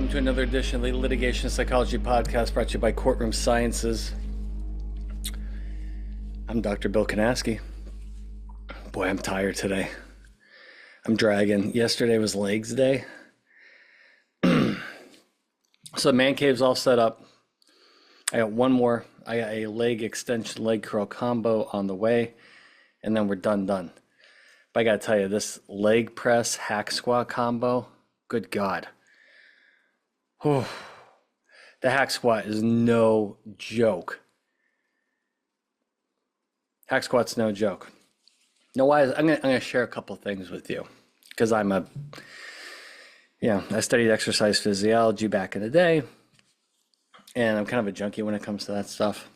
welcome to another edition of the Litigation Psychology Podcast brought to you by Courtroom Sciences. I'm Dr. Bill Kanasky. Boy, I'm tired today. I'm dragging. Yesterday was legs day. So man cave's all set up. I got one more. I got a leg extension, leg curl combo on the way, and then we're done. But I gotta tell you, this leg press hack squat combo, good God. Whew. The hack squat is no joke. Hack squat's no joke. You know why? I'm gonna share a couple things with you because I studied exercise physiology back in the day, and I'm kind of a junkie when it comes to that stuff.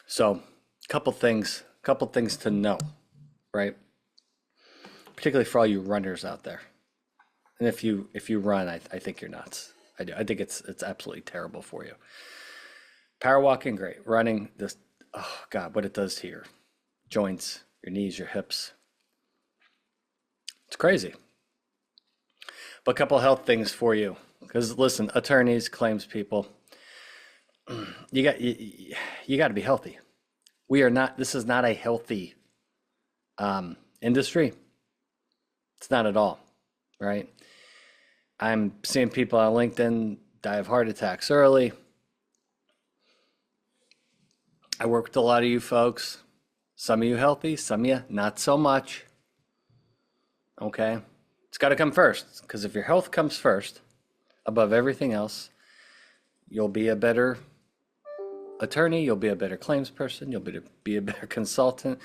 So, couple things to know, right? Particularly for all you runners out there. And if you run, I think you're nuts. I do. I think it's absolutely terrible for you. Power walking, great. Running, this, oh God, what it does to your joints, your knees, your hips. It's crazy. But a couple of health things for you. Because listen, attorneys, claims people, you got to be healthy. This is not a healthy industry. It's not at all, right? I'm seeing people on LinkedIn die of heart attacks early. I work with a lot of you folks. Some of you healthy, some of you not so much. Okay? It's got to come first, because if your health comes first, above everything else, you'll be a better attorney, you'll be a better claims person, you'll be a better consultant,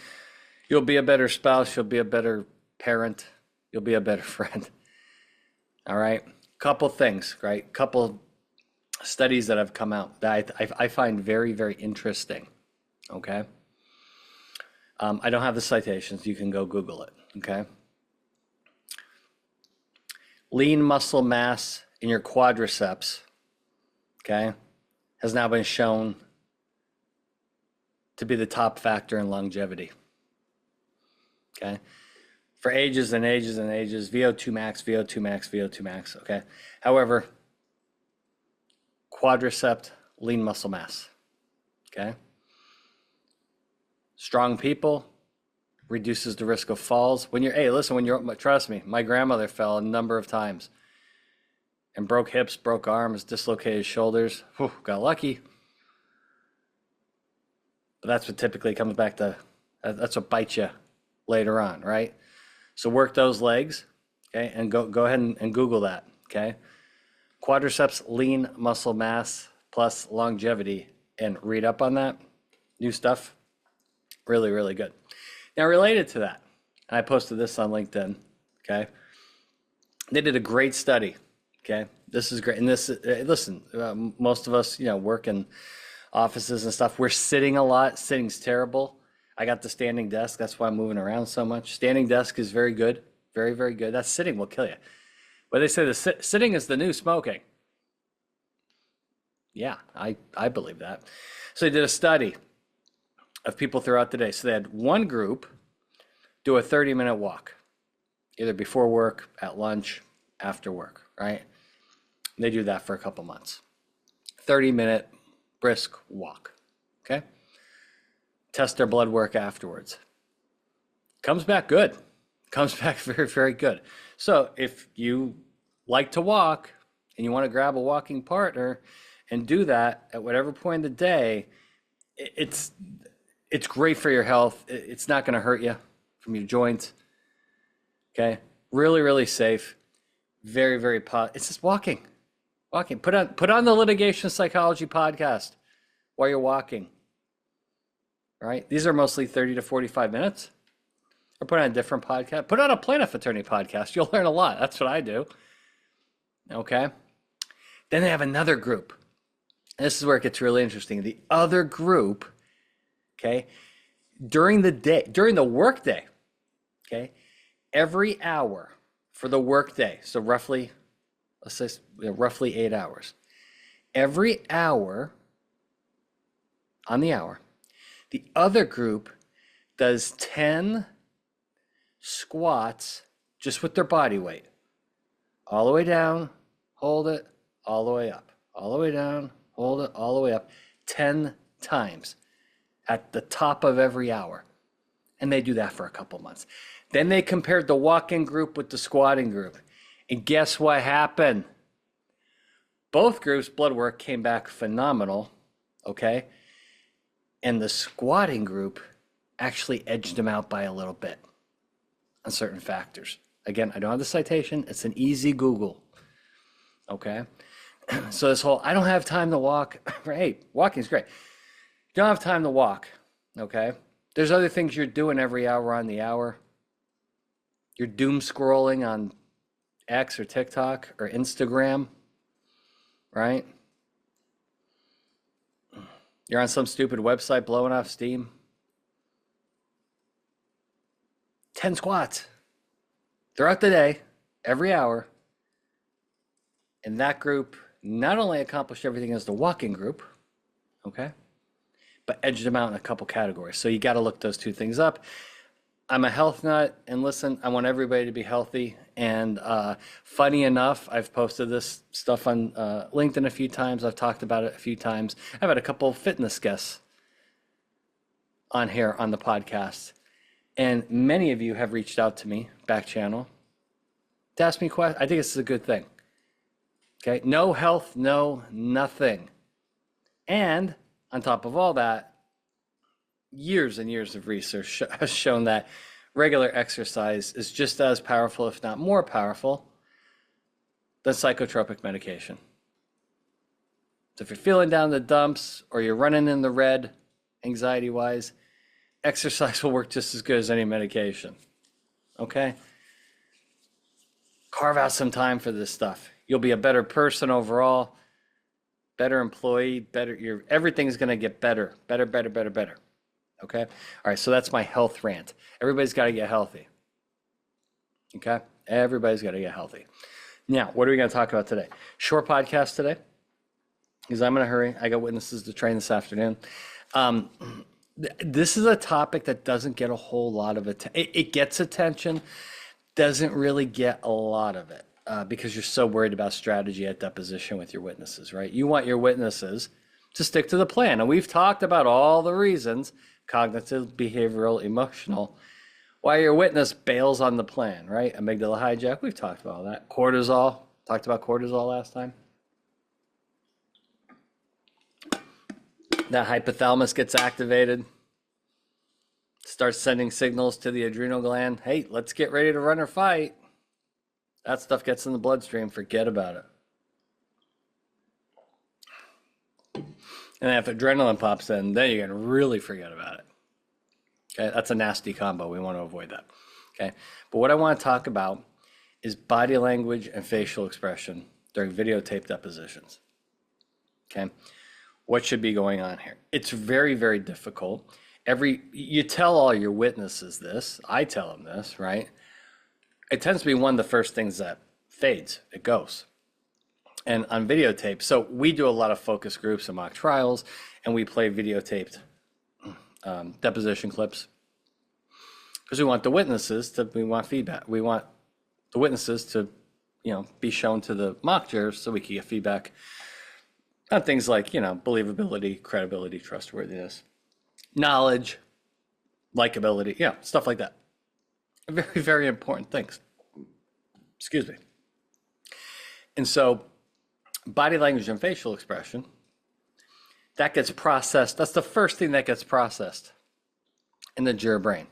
you'll be a better spouse, you'll be a better parent, you'll be a better friend. All right, couple things, right? Couple studies that have come out that I find very, very interesting. Okay, I don't have the citations. You can go Google it. Okay, lean muscle mass in your quadriceps, okay, has now been shown to be the top factor in longevity. Okay. For ages and ages and ages, VO2 max, okay? However, quadricep, lean muscle mass, okay? Strong people reduces the risk of falls. Trust me, my grandmother fell a number of times and broke hips, broke arms, dislocated shoulders. Whew, got lucky. But that's what typically comes back to, that's what bites you later on, right? So work those legs, okay, and go ahead and Google that, okay? Quadriceps lean muscle mass plus longevity, and read up on that. New stuff, really, really good. Now related to that, and I posted this on LinkedIn, okay? They did a great study, okay? This is great, and listen, most of us, work in offices and stuff. We're sitting a lot. Sitting's terrible. I got the standing desk. That's why I'm moving around so much. Standing desk is very good. Very, very good. That sitting will kill you. But they say sitting is the new smoking. Yeah, I believe that. So they did a study of people throughout the day. So they had one group do a 30-minute walk, either before work, at lunch, after work, right? They do that for a couple months. 30-minute brisk walk, okay? Test their blood work afterwards. Comes back good. Comes back very, very good. So if you like to walk and you want to grab a walking partner and do that at whatever point in the day, it's great for your health. It's not going to hurt you from your joints. Okay? Really, really safe. Very, very it's just walking. Walking. Put on the Litigation Psychology podcast while you're walking. Right? These are mostly 30 to 45 minutes. Or put on a different podcast. Put on a plaintiff attorney podcast. You'll learn a lot. That's what I do. Okay? Then they have another group. And this is where it gets really interesting. The other group, okay, during the work day, okay, every hour for the work day, so roughly 8 hours. Every hour on the hour, the other group does 10 squats just with their body weight. all the way down, hold it, all the way up, all the way down, hold it, all the way up, 10 times at the top of every hour. And they do that for a couple months. Then they compared the walking group with the squatting group. And guess what happened? Both groups' blood work came back phenomenal, okay? And the squatting group actually edged them out by a little bit on certain factors. Again, I don't have the citation. It's an easy Google, okay? So this whole, I don't have time to walk. Hey, walking's great. You don't have time to walk, okay? There's other things you're doing every hour on the hour. You're doom scrolling on X or TikTok or Instagram, right? You're on some stupid website blowing off steam. 10 squats throughout the day, every hour. And that group not only accomplished everything as the walking group, okay, but edged them out in a couple categories. So you got to look those two things up. I'm a health nut, and listen, I want everybody to be healthy. And funny enough, I've posted this stuff on LinkedIn a few times. I've talked about it a few times. I've had a couple of fitness guests on here on the podcast. And many of you have reached out to me, back channel, to ask me questions. I think this is a good thing. Okay, no health, no nothing. And on top of all that, years and years of research has shown that regular exercise is just as powerful, if not more powerful, than psychotropic medication. So if you're feeling down the dumps or you're running in the red, anxiety-wise, exercise will work just as good as any medication. Okay? Carve out some time for this stuff. You'll be a better person overall, better employee, better. Everything's going to get better. Better. Okay? All right, so that's my health rant. Everybody's got to get healthy. Okay? Everybody's got to get healthy. Now, what are we going to talk about today? Short podcast today, because I'm in a hurry. I got witnesses to train this afternoon. This is a topic that doesn't get a whole lot of attention. It gets attention, doesn't really get a lot of it because you're so worried about strategy at deposition with your witnesses, right? You want your witnesses to stick to the plan. And we've talked about all the reasons, cognitive, behavioral, emotional, why your witness bails on the plan, right? Amygdala hijack, we've talked about all that. Cortisol, talked about cortisol last time. That hypothalamus gets activated, starts sending signals to the adrenal gland. Hey, let's get ready to run or fight. That stuff gets in the bloodstream. Forget about it. And if adrenaline pops in, then you're going to really forget about it. Okay, that's a nasty combo. We want to avoid that. Okay, but what I want to talk about is body language and facial expression during videotape depositions. Okay. What should be going on here? It's very, very difficult. You tell all your witnesses this. I tell them this, right? It tends to be one of the first things that fades. It goes. And on videotape, so we do a lot of focus groups and mock trials, and we play videotaped deposition clips because we want the witnesses to. We want feedback. We want the witnesses to, be shown to the mock jurors so we can get feedback on things like, believability, credibility, trustworthiness, knowledge, likability, stuff like that. Very, very important things. Excuse me. And so body language and facial expression, that gets processed. That's the first thing that gets processed in the juror brain.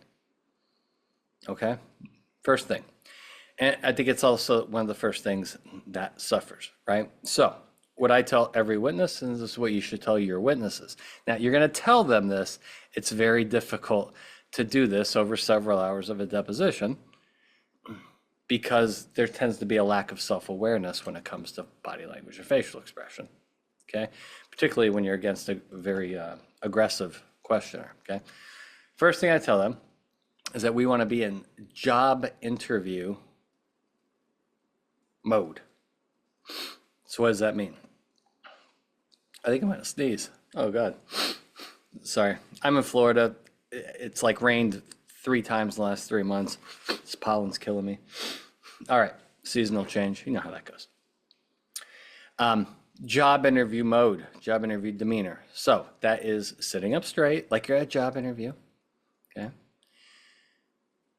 Okay? First thing. And I think it's also one of the first things that suffers, right? So what I tell every witness, and this is what you should tell your witnesses. Now, you're going to tell them this. It's very difficult to do this over several hours of a deposition because there tends to be a lack of self-awareness when it comes to body language and facial expression, okay? Particularly when you're against a very aggressive questioner, okay? First thing I tell them is that we want to be in job interview mode. So what does that mean? I think I'm going to sneeze. Oh, God. Sorry. I'm in Florida. It's like rained 3 times in the last 3 months. This pollen's killing me. All right. seasonal change. You know how that goes. Job interview mode, job interview demeanor. So that is sitting up straight like you're at a job interview. Okay.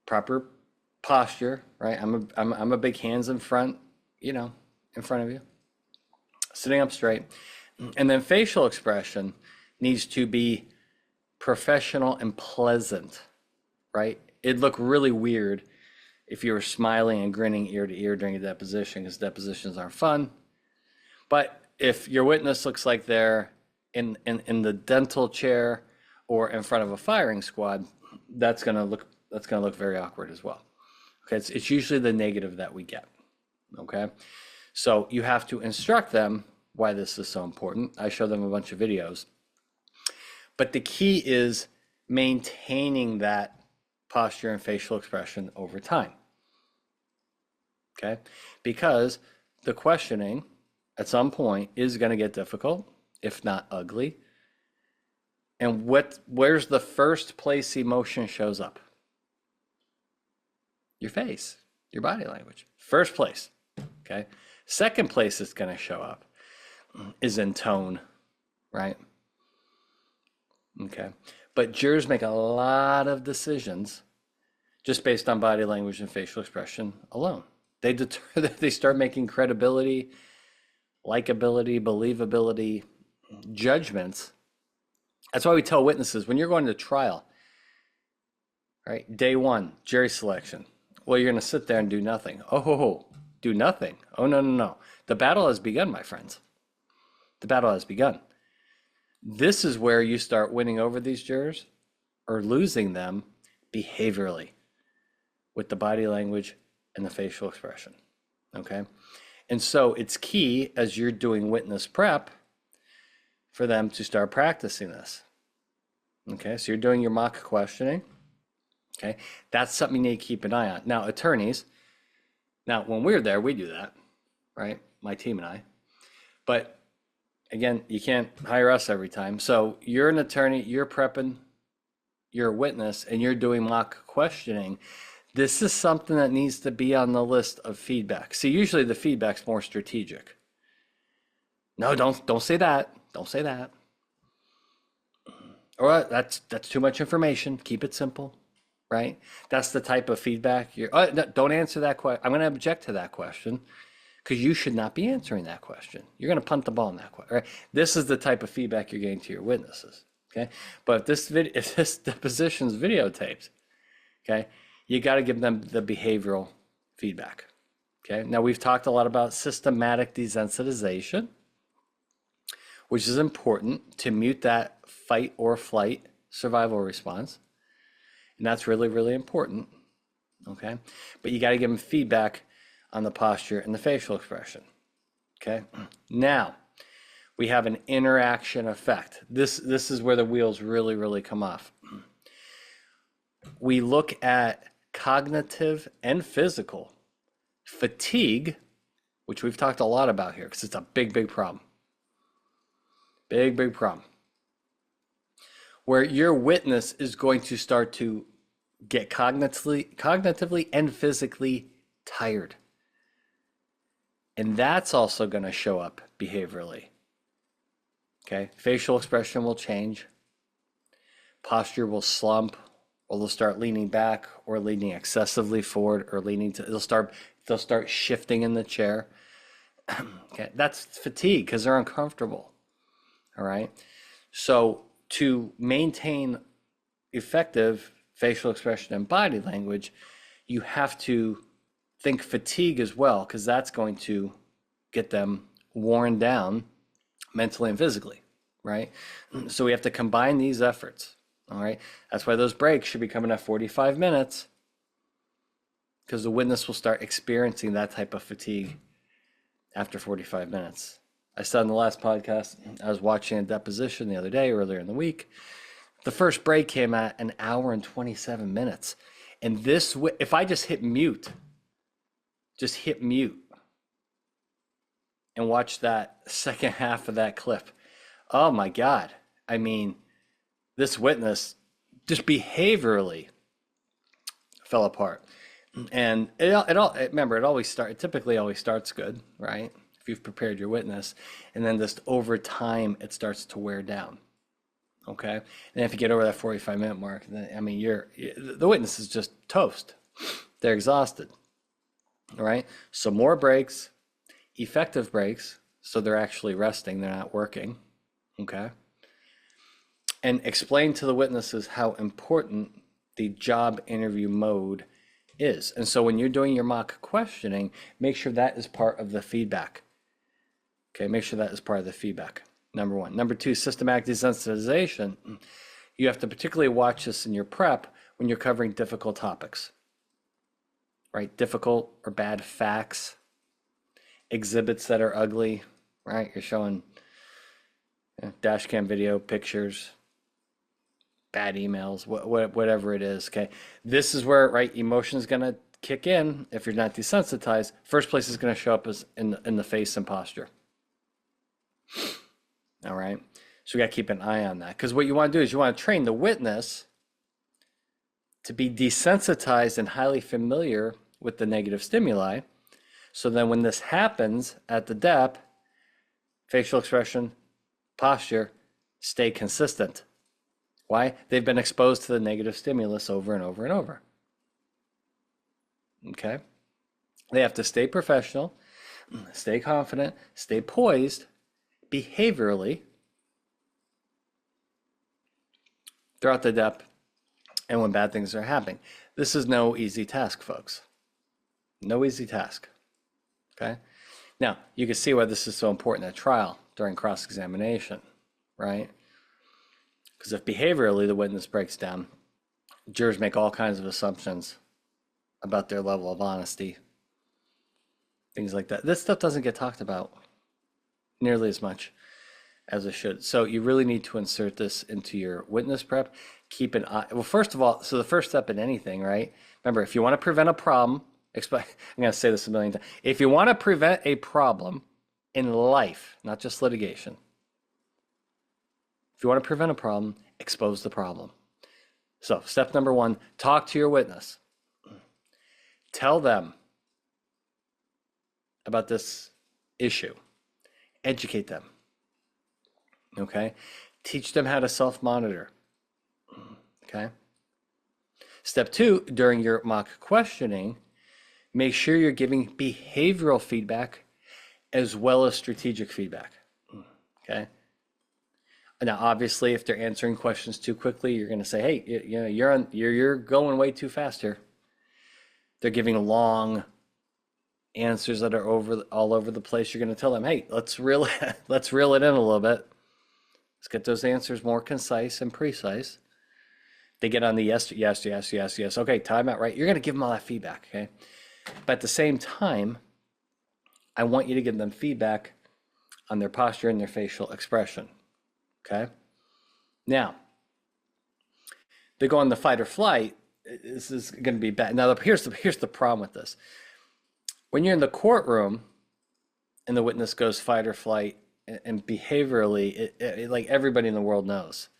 Proper posture, right? I'm a big hands in front, in front of you. Sitting up straight. And then facial expression needs to be professional and pleasant, right? It'd look really weird if you were smiling and grinning ear to ear during a deposition, because depositions aren't fun. But if your witness looks like they're in the dental chair or in front of a firing squad, that's gonna look very awkward as well. Okay, it's usually the negative that we get. Okay, so you have to instruct them why this is so important. I show them a bunch of videos, but the key is maintaining that posture and facial expression over time. Okay, because the questioning at some point is going to get difficult, if not ugly. And where's the first place emotion shows up? Your face, your body language. First place, okay? Second place it's going to show up is in tone, right? Okay. But jurors make a lot of decisions just based on body language and facial expression alone. They start making credibility, likability, believability judgments. That's why we tell witnesses when you're going to trial, right? Day one, jury selection. Well, you're going to sit there and do nothing. Oh, do nothing. Oh, no. The battle has begun, my friends. The battle has begun. This is where you start winning over these jurors or losing them behaviorally with the body language and the facial expression. Okay? And so it's key as you're doing witness prep for them to start practicing this. Okay, so you're doing your mock questioning. Okay, that's something you need to keep an eye on. Now, attorneys, when we're there, we do that, right? My team and I. But again, you can't hire us every time. So you're an attorney, you're prepping, you're a witness, and you're doing mock questioning. This is something that needs to be on the list of feedback. See, usually the feedback's more strategic. No, don't say that. Don't say that. Or that's too much information. Keep it simple, right? That's the type of feedback. Don't answer that question. I'm going to object to that question because you should not be answering that question. You're going to punt the ball on that question, right? This is the type of feedback you're getting to your witnesses, okay? But if this deposition's videotaped, okay, you got to give them the behavioral feedback, okay? Now, we've talked a lot about systematic desensitization, which is important to mute that fight or flight survival response. And that's really, really important, okay? But you got to give them feedback on the posture and the facial expression, okay? Now, we have an interaction effect. This is where the wheels really, really come off. We look at cognitive and physical fatigue, which we've talked a lot about here because it's a big, big problem. Big problem. Where your witness is going to start to get cognitively and physically tired. And that's also going to show up behaviorally. Okay? Facial expression will change. Posture will slump, or they'll start leaning back or leaning excessively forward or they'll start shifting in the chair. Okay? That's fatigue because they're uncomfortable. All right. So to maintain effective facial expression and body language, you have to think fatigue as well, because that's going to get them worn down mentally and physically, right? So we have to combine these efforts. All right. That's why those breaks should be coming at 45 minutes, because the witness will start experiencing that type of fatigue after 45 minutes. I said in the last podcast, I was watching a deposition the other day, earlier in the week. The first break came at 1 hour and 27 minutes. And if I just hit mute and watch that second half of that clip, oh my God. I mean, this witness just behaviorally fell apart. And it typically always starts good, right? If you've prepared your witness, and then just over time, it starts to wear down. Okay. And if you get over that 45-minute mark, then, I mean, the witness is just toast. They're exhausted. All right. So more breaks, effective breaks. So they're actually resting. They're not working. Okay. And explain to the witnesses how important the job interview mode is. And so when you're doing your mock questioning, make sure that is part of the feedback. Okay. Make sure that is part of the feedback. Number one. Number two, systematic desensitization. You have to particularly watch this in your prep when you're covering difficult topics, right? Difficult or bad facts, exhibits that are ugly, right? You're showing dash cam video, pictures, bad emails, whatever it is, okay? This is where, right, emotion is going to kick in if you're not desensitized. First place is going to show up is in the face and posture. All right, so we got to keep an eye on that, because what you want to do is you want to train the witness to be desensitized and highly familiar with the negative stimuli. So then when this happens at the dep, facial expression, posture, stay consistent. Why? They've been exposed to the negative stimulus over and over and over. Okay? They have to stay professional, stay confident, stay poised, behaviorally throughout the dep and when bad things are happening. This is no easy task, folks. No easy task. Okay? Now, you can see why this is so important at trial during cross-examination, right? Because if behaviorally the witness breaks down, jurors make all kinds of assumptions about their level of honesty, things like that. This stuff doesn't get talked about nearly as much as it should. So you really need to insert this into your witness prep. Keep an eye. Well, first of all, so the first step in anything, right? Remember, if you want to prevent a problem, I'm going to say this a million times. If you want to prevent a problem in life, not just litigation, if you want to prevent a problem, expose the problem. So step number one, talk to your witness. Tell them about this issue. Educate them. Okay? Teach them how to self-monitor. Okay? Step two, during your mock questioning, make sure you're giving behavioral feedback as well as strategic feedback. Okay? Now, obviously, if they're answering questions too quickly, you're going to say, "Hey, you're going way too fast here." They're giving long answers that are all over the place. You're going to tell them, "Hey, let's reel it in a little bit. Let's get those answers more concise and precise." They get on the yes. Okay, time out, right? You're going to give them all that feedback, okay? But at the same time, I want you to give them feedback on their posture and their facial expression, okay? Now, they go on the fight or flight. This is going to be bad. Now, here's the problem with this. When you're in the courtroom and the witness goes fight or flight, and behaviorally, like everybody in the world knows,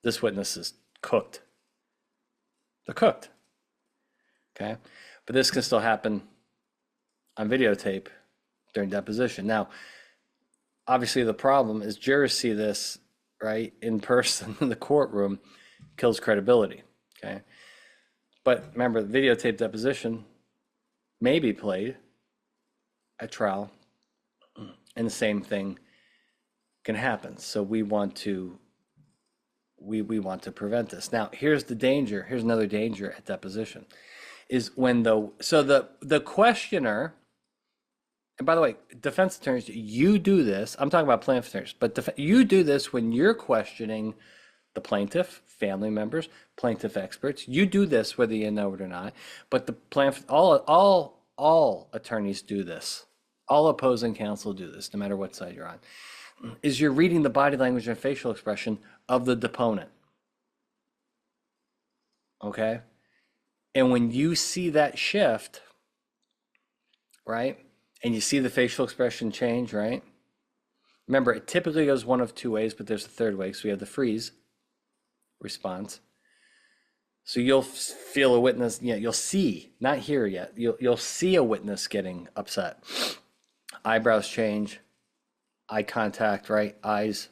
this witness is cooked. They're cooked, okay? But this can still happen on videotape during deposition. Now, obviously the problem is jurors see this, right, in person in the courtroom, kills credibility, okay? But remember, the videotape deposition may be played at trial, and the same thing can happen. So we want to prevent this. Now, here's the danger. Here's another danger at deposition, is when the questioner, and by the way, defense attorneys, you do this. I'm talking about plaintiff attorneys, but you do this when you're questioning the plaintiff, family members, plaintiff experts. You do this whether you know it or not. But the plaintiff, all attorneys do this. All opposing counsel do this, no matter what side you're on. Is you're reading the body language and facial expression of the deponent. Okay? And when you see that shift, right, and you see the facial expression change, right? Remember, it typically goes one of two ways, but there's a third way. So we have the freeze response. So you'll feel a witness, you'll see, not hear yet, you'll see a witness getting upset. Eyebrows change, eye contact, right? Eyes,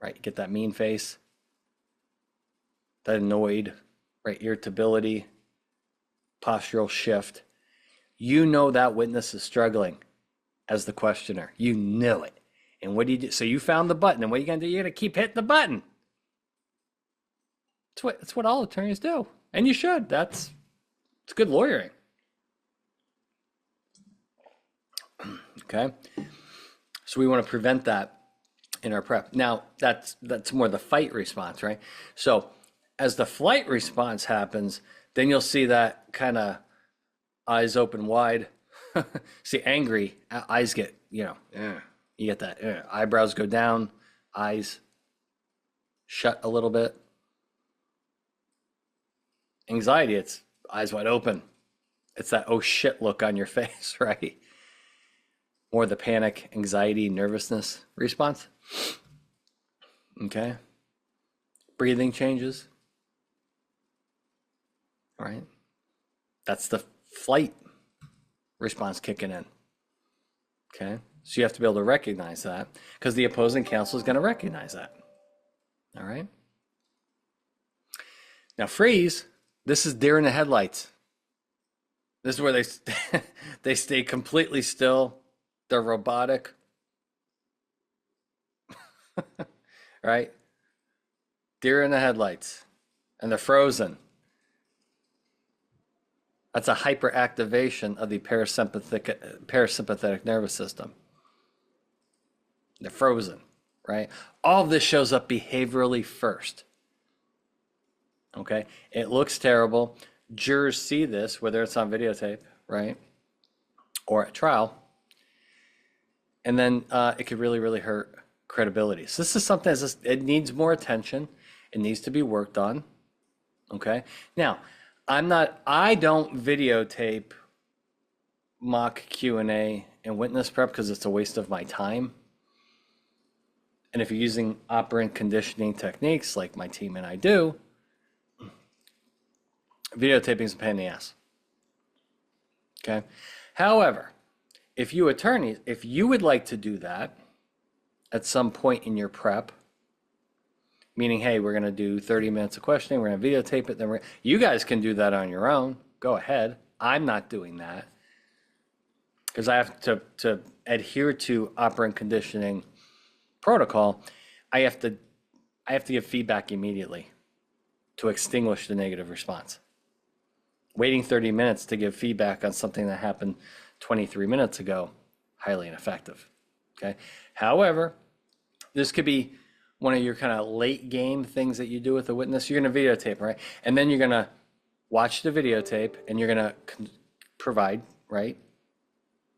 right? You get that mean face, that annoyed, right? Irritability, postural shift. You know that witness is struggling as the questioner. You know it. And what do you do? So you found the button, and what are you going to do? You're going to keep hitting the button. That's what all attorneys do. And you should. It's good lawyering. Okay. So we want to prevent that in our prep. Now, that's more the fight response, right? So as the flight response happens, then you'll see that kind of eyes open wide. See, angry, eyes get, you get that. Eyebrows go down, eyes shut a little bit. Anxiety, it's eyes wide open. It's that oh shit look on your face, right? More the panic, anxiety, nervousness response. Okay. Breathing changes. All right. That's the flight response kicking in. Okay. So you have to be able to recognize that, because the opposing counsel is going to recognize that. All right. Now freeze. This is deer in the headlights. This is where they stay completely still. They're robotic. Right? Deer in the headlights. And they're frozen. That's a hyperactivation of the parasympathetic nervous system. They're frozen, right? All of this shows up behaviorally first. Okay? It looks terrible. Jurors see this, whether it's on videotape, right? Or at trial. And then it could really, really hurt credibility. So this is something it needs more attention. It needs to be worked on. Okay? Now, I don't videotape mock Q&A and witness prep because it's a waste of my time. And if you're using operant conditioning techniques like my team and I do, videotaping is a pain in the ass. Okay? However, if you attorneys, if you would like to do that at some point in your prep, meaning, hey, we're going to do 30 minutes of questioning, we're going to videotape it, then you guys can do that on your own. Go ahead. I'm not doing that because I have to adhere to operant conditioning protocol. I have to give feedback immediately to extinguish the negative response. Waiting 30 minutes to give feedback on something that happened 23 minutes ago, highly ineffective. Okay. However, this could be one of your kind of late game things that you do with a witness. You're going to videotape, right? And then you're going to watch the videotape and you're going to provide, right?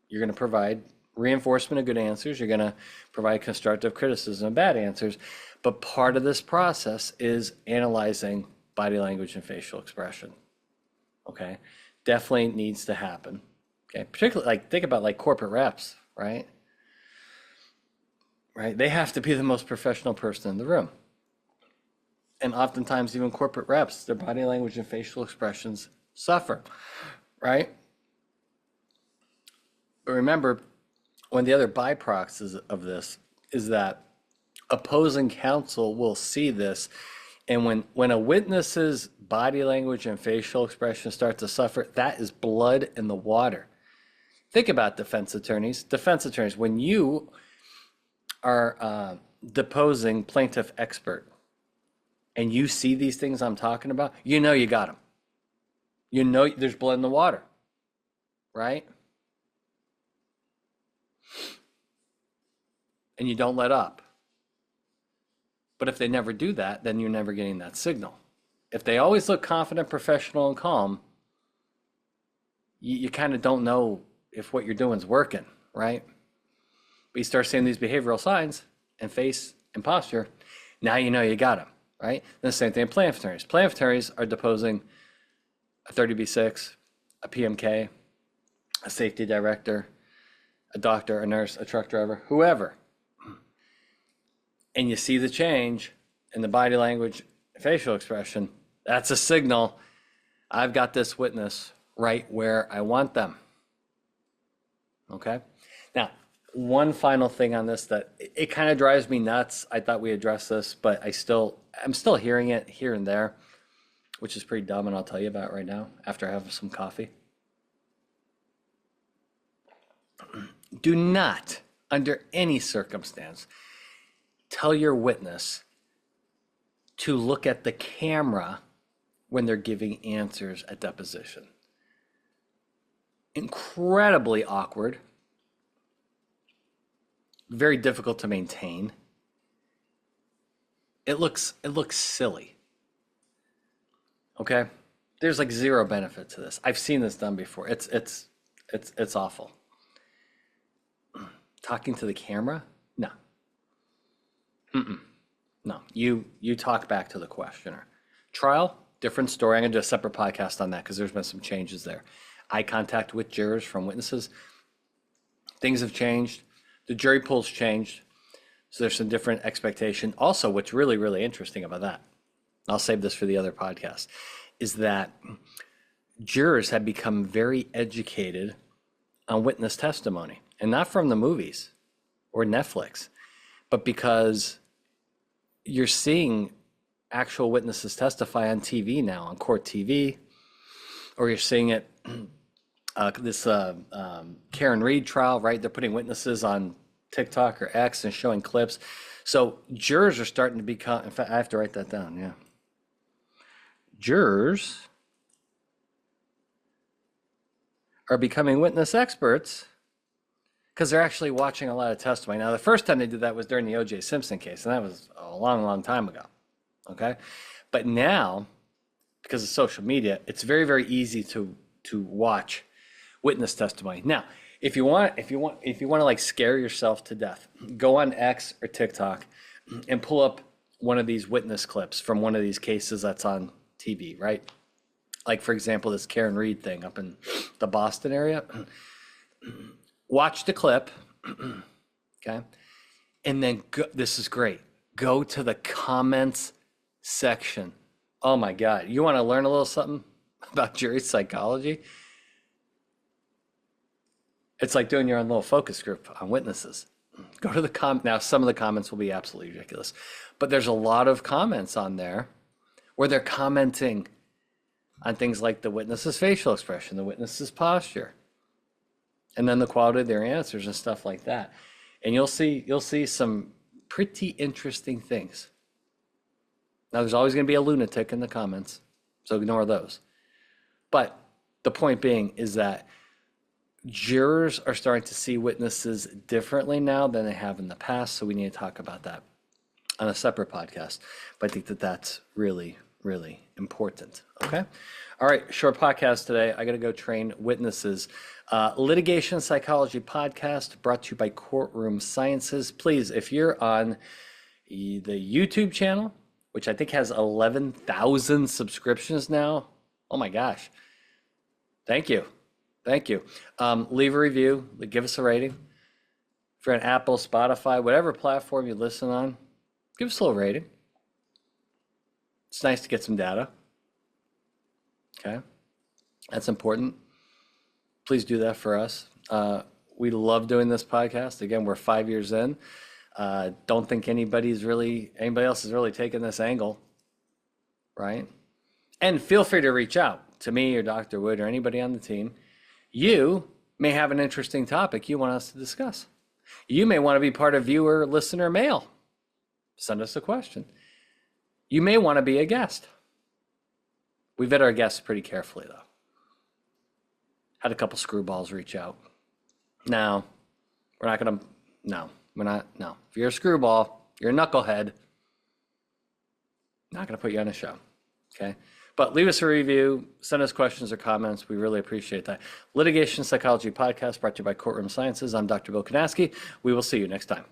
You're going to provide reinforcement of good answers. You're going to provide constructive criticism of bad answers. But part of this process is analyzing body language and facial expression. Okay. Definitely needs to happen. Okay. Particularly, think about corporate reps, right? Right? They have to be the most professional person in the room. And oftentimes, even corporate reps, their body language and facial expressions suffer, right? But remember, one of the other byproducts of this is that opposing counsel will see this. And when a witness's body language and facial expression start to suffer, that is blood in the water. Think about defense attorneys. Defense attorneys, when you are deposing plaintiff expert and you see these things I'm talking about, you know you got them. You know there's blood in the water, right? And you don't let up. But if they never do that, then you're never getting that signal. If they always look confident, professional, and calm, you kind of don't know if what you're doing is working, right? But you start seeing these behavioral signs and face and posture, now you know you got them, right? And the same thing in plaintiff attorneys. Plaintiff attorneys are deposing a 30B6, a PMK, a safety director, a doctor, a nurse, a truck driver, whoever. And you see the change in the body language, facial expression, That's a signal. I've got this witness right where I want them. Okay. Now, one final thing on this that it kind of drives me nuts. I thought we addressed this, but I'm still hearing it here and there, which is pretty dumb, and I'll tell you about it right now after I have some coffee. Do not, under any circumstance, tell your witness to look at the camera when they're giving answers at deposition. Incredibly awkward, very difficult to maintain. It looks silly. Okay? There's like zero benefit to this. I've seen this done before. It's awful. Talking to the camera? No. No. You talk back to the questioner. Trial, different story. I'm gonna do a separate podcast on that because there's been some changes there. Eye contact with jurors from witnesses. Things have changed. The jury pool's changed. So there's some different expectation. Also, what's really, really interesting about that, I'll save this for the other podcast, is that jurors have become very educated on witness testimony. And not from the movies or Netflix, but because you're seeing actual witnesses testify on TV now, on court TV, or you're seeing it, this Karen Reed trial, right? They're putting witnesses on TikTok or X and showing clips. So jurors are starting to become, in fact, I have to write that down, yeah. Jurors are becoming witness experts because they're actually watching a lot of testimony. Now, the first time they did that was during the O.J. Simpson case, and that was a long, long time ago, okay? But now, because of social media, it's very, very easy to watch witness testimony. Now, if you want to like scare yourself to death, go on X or TikTok and pull up one of these witness clips from one of these cases that's on TV, right? Like, for example, this Karen Reed thing up in the Boston area. Watch the clip, okay? And then this is great. Go to the comments section. Oh my God. You want to learn a little something about jury psychology? It's like doing your own little focus group on witnesses. Go to the now some of the comments will be absolutely ridiculous, but there's a lot of comments on there where they're commenting on things like the witness's facial expression, the witness's posture, and then the quality of their answers and stuff like that. And you'll see some pretty interesting things. Now, there's always going to be a lunatic in the comments, so ignore those. But the point being is that jurors are starting to see witnesses differently now than they have in the past, so we need to talk about that on a separate podcast. But I think that that's really, really important. Okay? All right, short podcast today. I got to go train witnesses. Litigation Psychology Podcast brought to you by Courtroom Sciences. Please, if you're on the YouTube channel, which I think has 11,000 subscriptions now. Oh my gosh. Thank you. Thank you. Leave a review, give us a rating. If you're on Apple, Spotify, whatever platform you listen on, give us a little rating. It's nice to get some data. Okay. That's important. Please do that for us. We love doing this podcast. Again, we're 5 years in. Don't think anybody else is really taking this angle, right? And feel free to reach out to me or Dr. Wood or anybody on the team. You may have an interesting topic you want us to discuss. You may want to be part of viewer listener mail. Send us a question. You may want to be a guest. We vet our guests pretty carefully, though. Had a couple screwballs reach out. No, we're not going to, no. If you're a screwball, you're a knucklehead, not going to put you on a show, okay? But leave us a review, send us questions or comments. We really appreciate that. Litigation Psychology Podcast brought to you by Courtroom Sciences. I'm Dr. Bill Kanasky. We will see you next time.